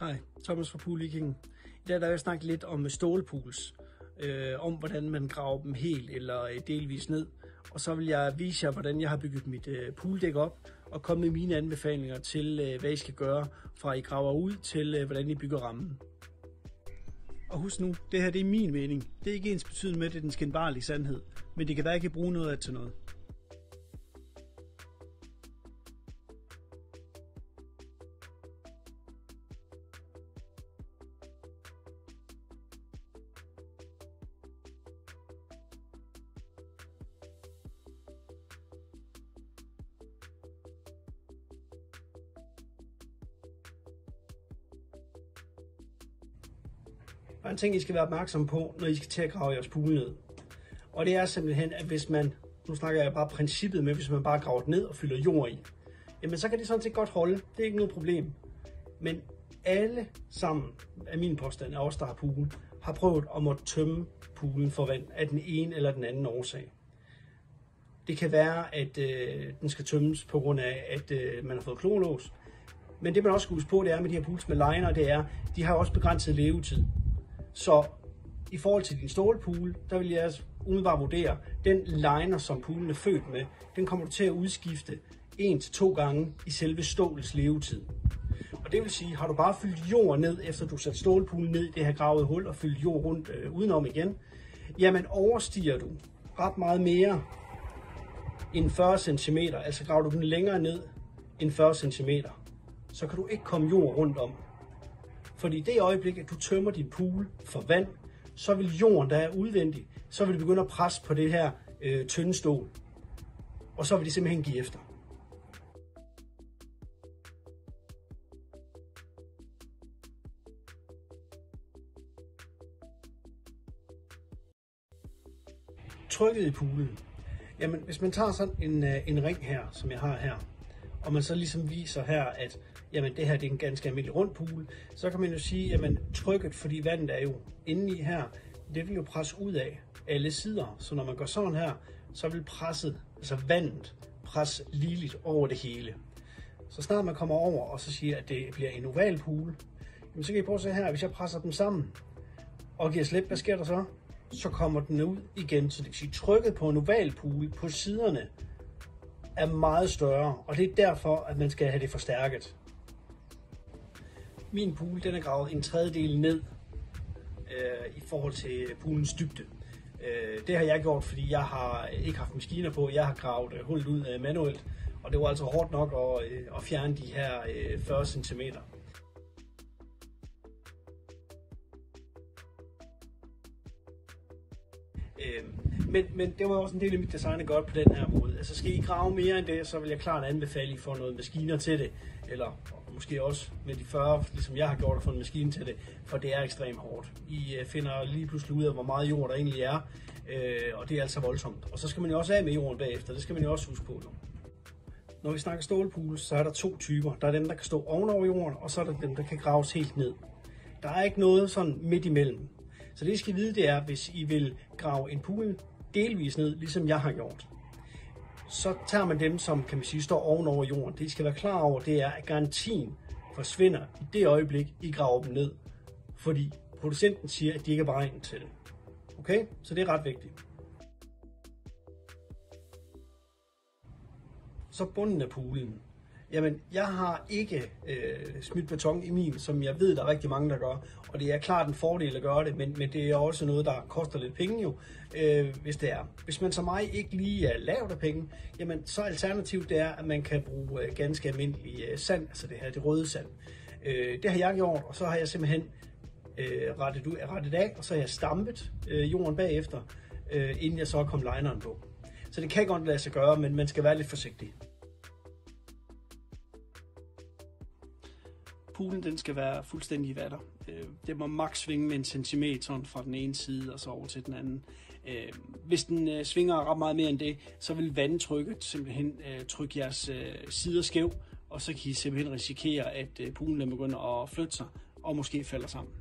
Hej, Thomas fra Pool Vikingen. I dag vil jeg snakke lidt om stålpools, om hvordan man graver dem helt eller delvis ned. Og så vil jeg vise jer, hvordan jeg har bygget mit pooldæk op og komme med mine anbefalinger til, hvad I skal gøre, fra I graver ud til, hvordan I bygger rammen. Og husk nu, det her det er min mening. Det er ikke ens betydende med, at det er den skinbarlige sandhed, men det kan være, at I kan bruge noget af det til noget. Der er en ting, I skal være opmærksom på, når I skal til at grave jeres pool ned. Og det er simpelthen, at hvis man, nu snakker jeg bare princippet med, hvis man bare graver det ned og fylder jord i, jamen så kan det sådan set godt holde. Det er ikke noget problem. Men alle sammen, af min påstand, af os, der har pool, har prøvet at måtte tømme poolen for vand af den ene eller den anden årsag. Det kan være, at den skal tømmes på grund af, at man har fået klorlås. Men det man også skal huske på, det er med de her pools med liner, det er, de har også begrænset levetid. Så i forhold til din stålpool, der vil jeg umiddelbart vurdere, den liner, som poolen er født med, den kommer du til at udskifte 1 til 2 gange i selve stålets levetid. Og det vil sige, har du bare fyldt jord ned, efter du satte stålpoolen ned i det her gravede hul og fyldt jord rundt udenom igen, jamen overstiger du ret meget mere end 40 cm, altså graver du den længere ned end 40 cm, så kan du ikke komme jord rundt om. Fordi det øjeblik, at du tømmer din pool for vand, så vil jorden, der er udvendig, så vil det begynde at presse på det her tynde stål. Og så vil det simpelthen give efter. Trykket i poolen. Jamen, hvis man tager sådan en ring her, som jeg har her, og man så ligesom viser her, at jamen, det her det er en ganske almindelig rund pool, så kan man jo sige, at trykket, fordi vandet er jo inde i her, det vil jo presse ud af alle sider. Så når man gør sådan her, så vil presset, altså vandet, presse ligeligt over det hele. Så snart man kommer over og så siger, at det bliver en oval pool, jamen, så kan I prøve at se her, hvis jeg presser dem sammen og giver slip, hvad sker der så? Så kommer den ud igen. Så det vil sige, trykket på en oval pool på siderne er meget større, og det er derfor, at man skal have det forstærket. Min pool, den er gravet 1/3 ned i forhold til poolens dybde. Det har jeg gjort, fordi jeg har ikke haft maskiner på. Jeg har gravet hullet ud manuelt, og det var altså hårdt nok at fjerne de her 40 cm. Men det var også en del af mit design at gøre på den her måde. Altså skal I grave mere end det, så vil jeg klart anbefale, at I får noget maskiner til det. Eller måske også med de 40, ligesom jeg har gjort, at få en maskine til det. For det er ekstremt hårdt. I finder lige pludselig ud af, hvor meget jord der egentlig er. Og det er altså voldsomt. Og så skal man jo også af med jorden bagefter. Det skal man jo også huske på nu. Når vi snakker stålpools, så er der 2 typer. Der er dem, der kan stå ovenover jorden, og så er der dem, der kan graves helt ned. Der er ikke noget sådan midt imellem. Så det I skal vide, det er, hvis I vil grave en pool delvis ned, ligesom jeg har gjort, så tager man dem, som kan man sige, står ovenover jorden. Det I skal være klar over, det er, at garantien forsvinder i det øjeblik, I graver dem ned. Fordi producenten siger, at de ikke er beregnet til det. Okay? Så det er ret vigtigt. Så bunden af poolen. Jamen, jeg har ikke smidt beton i min, som jeg ved, der er rigtig mange, der gør. Og det er klart en fordel at gøre det, men det er også noget, der koster lidt penge jo, hvis det er. Hvis man som mig ikke lige er lavt af penge, jamen så alternativt det er, at man kan bruge ganske almindelig sand, altså det røde sand. Det har jeg gjort, og så har jeg simpelthen rettet af, og så har jeg stampet jorden bagefter, inden jeg så kom lineren på. Så det kan godt lade sig gøre, men man skal være lidt forsigtig. Poolen den skal være fuldstændig i vatter. Det må maks svinge med 1 centimeter fra den ene side og så over til den anden. Hvis den svinger ret meget mere end det, så vil vandtrykket simpelthen trykke jeres sider skæv, og så kan I simpelthen risikere, at poolen begynder at flytte sig og måske falder sammen.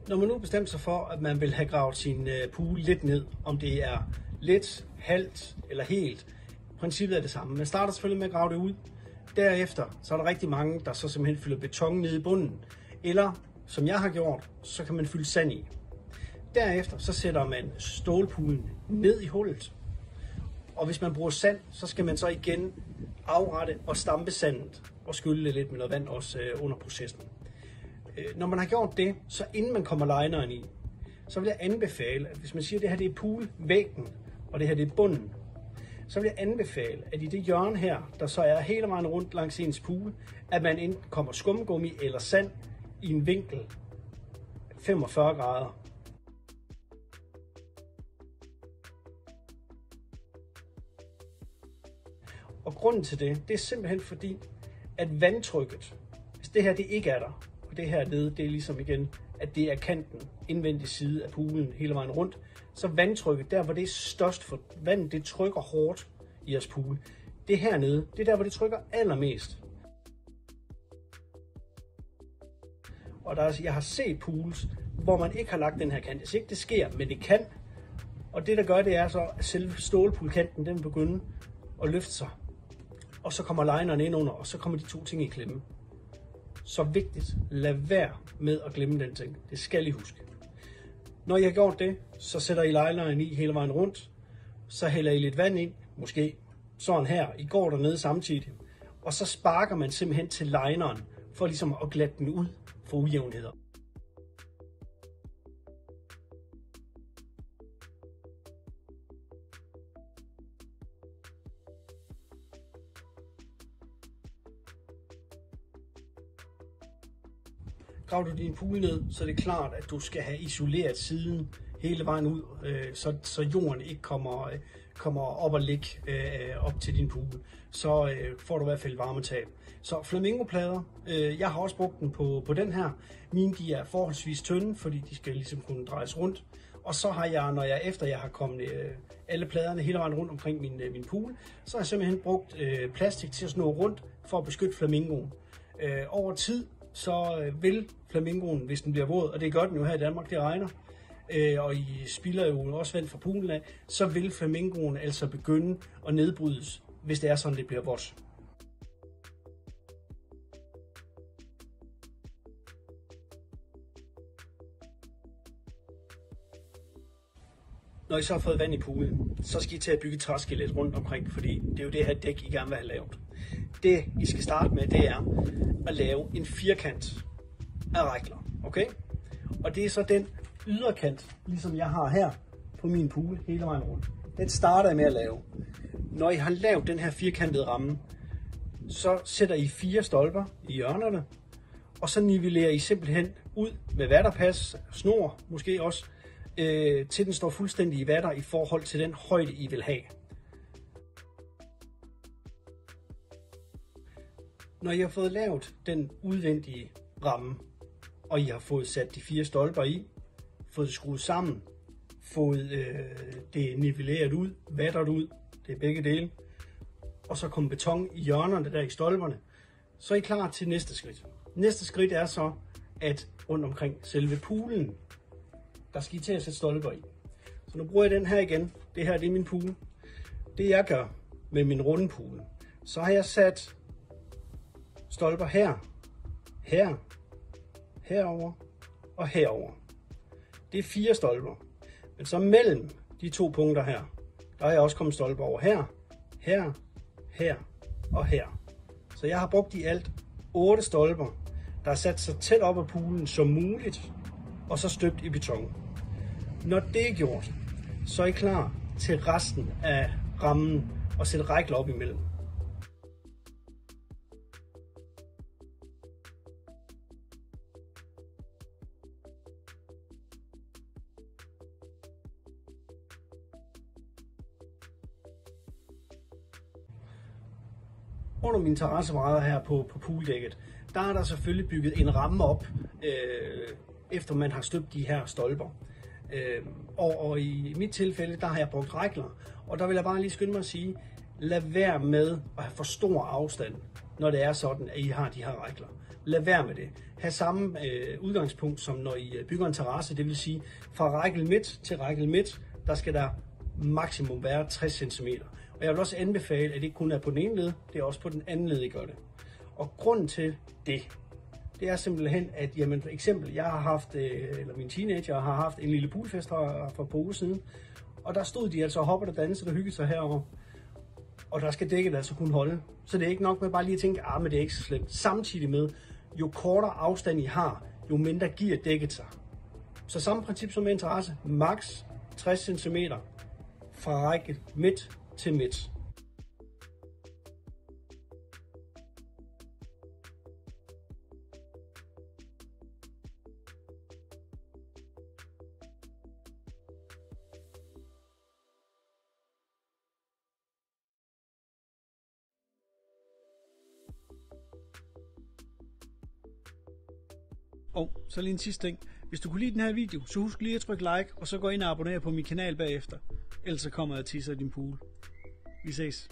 Når man nu bestemmer sig for, at man vil have gravet sin pool lidt ned, om det er lidt, halvt eller helt, princippet er det samme. Man starter selvfølgelig med at grave det ud. Derefter så er der rigtig mange, der så simpelthen fylder beton ned i bunden, Eller, som jeg har gjort, så kan man fylde sand i. Derefter så sætter man stålpoolen ned i hullet. Og hvis man bruger sand, så skal man så igen afrette og stampe sandet og skylle det lidt med noget vand også under processen. Når man har gjort det, så inden man kommer lineren i, så vil jeg anbefale, at hvis man siger, at det her det er poolvæggen, og det her det er bunden, så vil jeg anbefale, at i det hjørne her, der så er hele vejen rundt langs ens pool, at man enten kommer skumgummi eller sand i en vinkel 45 grader. Og grunden til det er simpelthen fordi, at vandtrykket, hvis det her det ikke er der, og det her led, det er ligesom igen, at det er kanten, indvendig side af poolen hele vejen rundt, så vandtrykket, der hvor det er størst, for vandet det trykker hårdt i jeres pool, det hernede, det er der hvor det trykker allermest. Og jeg har set pools, hvor man ikke har lagt den her kant. Jeg siger ikke det sker, men det kan. Og det der gør, det er så, at selve stålpoolkanten, den begynder at løfte sig. Og så kommer lineren ind under, og så kommer de to ting i klemme. Så vigtigt, lad være med at glemme den ting. Det skal I huske. Når I har gjort det, så sætter I lineren i hele vejen rundt. Så hælder I lidt vand ind, måske sådan her. I går dernede samtidig. Og så sparker man simpelthen til lineren, for ligesom at glatte den ud for ujævnheder. Graver du din pool ned, så er det klart, at du skal have isoleret siden hele vejen ud, så jorden ikke kommer op og ligge op til din pool. Så får du i hvert fald varmetab. Så flamingoplader, jeg har også brugt den på den her. Mine de er forholdsvis tynde, fordi de skal ligesom kunne drejes rundt. Og så har jeg, efter jeg har kommet alle pladerne hele vejen rundt omkring min pool, så har jeg simpelthen brugt plastik til at snurre rundt for at beskytte flamingoen. Over tid, så vil flamingoen, hvis den bliver våd, og det gør den jo her i Danmark, det regner, og I spilder jo også vand fra poolen af, så vil flamingoen altså begynde at nedbrydes, hvis det er sådan, det bliver vådt. Når I så har fået vand i poolen, så skal I til at bygge et træskelet rundt omkring, fordi det er jo det her dæk, I gerne vil have lavet. Det, I skal starte med, det er at lave en firkant af rækler, okay? Og det er så den yderkant, ligesom jeg har her på min pool hele vejen rundt. Den starter jeg med at lave. Når I har lavet den her firkantede ramme, så sætter I 4 stolper i hjørnerne, og så nivellerer I simpelthen ud med vatterpas, snor måske også, til den står fuldstændig i vatter i forhold til den højde, I vil have. Når I har fået lavet den udvendige ramme, og I har fået sat de 4 stolper i, fået det skruet sammen, fået det nivelleret ud, vatteret ud, det er begge dele, og så kommer beton i hjørnerne der i stolperne, så er I klar til næste skridt. Næste skridt er så, at rundt omkring selve poolen, der skal I til at sætte stolper i. Så nu bruger jeg den her igen. Det her det er min pool. Det jeg gør med min runde pool, så har jeg sat stolper her, her, herover og herover. Det er 4 stolper. Men så mellem de 2 punkter her, der har jeg også kommet stolper over her, her, her og her. Så jeg har brugt i alt 8 stolper, der er sat så tæt op ad poolen som muligt, og så støbt i beton. Når det er gjort, så er I klar til resten af rammen og sætte rækler op imellem. Under mine terrassebrædder her på pooldækket, der er der selvfølgelig bygget en ramme op, efter man har støbt de her stolper. Og i mit tilfælde, der har jeg brugt rækler, og der vil jeg bare lige skynde mig at sige, lad være med at have for stor afstand, når det er sådan, at I har de her rækler. Lad være med det. Ha' samme udgangspunkt, som når I bygger en terrasse, det vil sige, fra rækkel midt til rækkel midt, der skal der maksimum være 60 cm. Og jeg vil også anbefale, at det ikke kun er på den ene led, det er også på den anden led, I gør det. Og grunden til det, det er simpelthen, at jamen, for eksempel, jeg har haft, eller min teenager har haft en lille poolfest for et par uger siden, og der stod de altså og hoppede og dansede og hyggede sig herovre. Og der skal dækket altså kunne holde. Så det er ikke nok med bare lige at tænke, men det er ikke så slemt. Samtidig med, jo kortere afstand I har, jo mindre giver dækket sig. Så samme princip som med interesse, max 60 cm fra række midt til midt. Og så lige en sidste ting. Hvis du kunne lide den her video, så husk lige at trykke like, og så gå ind og abonnere på min kanal bagefter. Ellers så kommer jeg og tisser i din pool. Vi ses.